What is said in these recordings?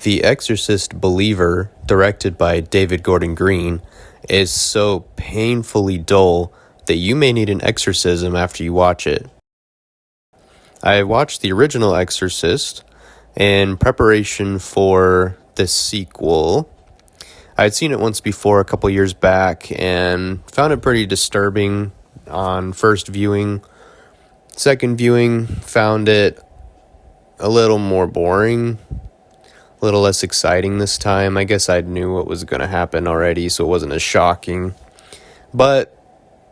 The Exorcist Believer, directed by David Gordon Green, is so painfully dull that you may need an exorcism after you watch it. I watched the original Exorcist in preparation for the sequel. I had seen it once before a couple years back and found it pretty disturbing on first viewing. Second viewing, found it a little more boring, a little less exciting this time. I guess I knew what was going to happen already, so it wasn't as shocking. But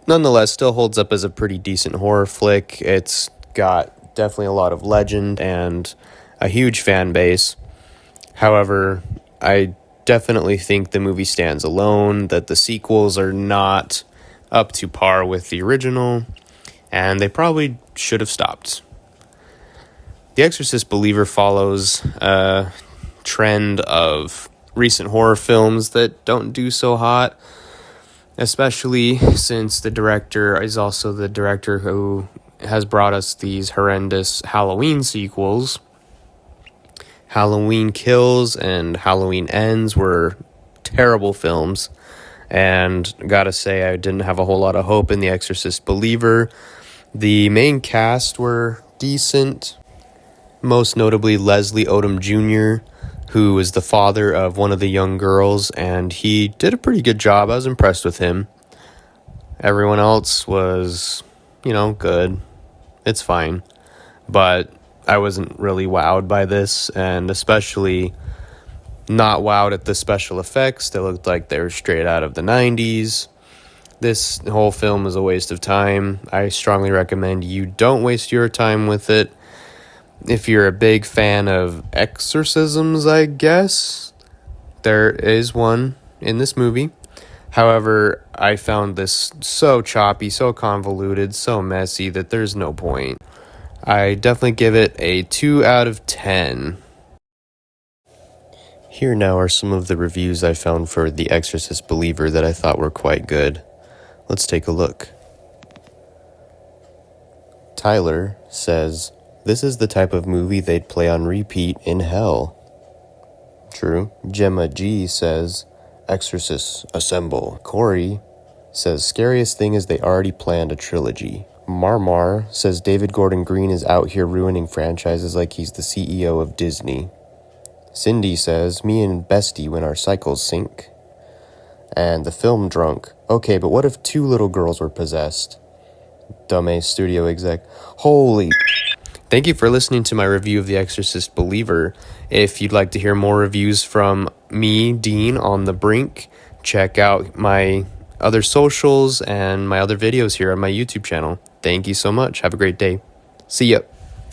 nonetheless, still holds up as a pretty decent horror flick. It's got definitely a lot of legend and a huge fan base. However, I definitely think the movie stands alone, that the sequels are not up to par with the original, and they probably should have stopped. The Exorcist Believer follows a trend of recent horror films that don't do so hot, especially since the director is also the director who has brought us these horrendous Halloween sequels. Halloween Kills and Halloween Ends were terrible films, and gotta say, I didn't have a whole lot of hope in The Exorcist Believer. The main cast were decent, most notably Leslie Odom Jr., who is the father of one of the young girls, and he did a pretty good job. I was impressed with him. Everyone else was, good. It's fine. But I wasn't really wowed by this, and especially not wowed at the special effects. They looked like they were straight out of the 90s. This whole film is a waste of time. I strongly recommend you don't waste your time with it. If you're a big fan of exorcisms, I guess, there is one in this movie. However, I found this so choppy, so convoluted, so messy that there's no point. I definitely give it a 2 out of 10. Here now are some of the reviews I found for The Exorcist Believer that I thought were quite good. Let's take a look. Tyler says, "This is the type of movie they'd play on repeat in hell." True. Gemma G says, "Exorcists, assemble." Corey says, "Scariest thing is they already planned a trilogy." Marmar says, "David Gordon Green is out here ruining franchises like he's the CEO of Disney." Cindy says, "Me and Bestie when our cycles sync." And The Film Drunk, "Okay, but what if 2 little girls were possessed?" Dumbass studio exec, "Holy..." Thank you for listening to my review of The Exorcist Believer. If you'd like to hear more reviews from me, Dean, on The Brink, check out my other socials and my other videos here on my YouTube channel. Thank you so much. Have a great day. See ya.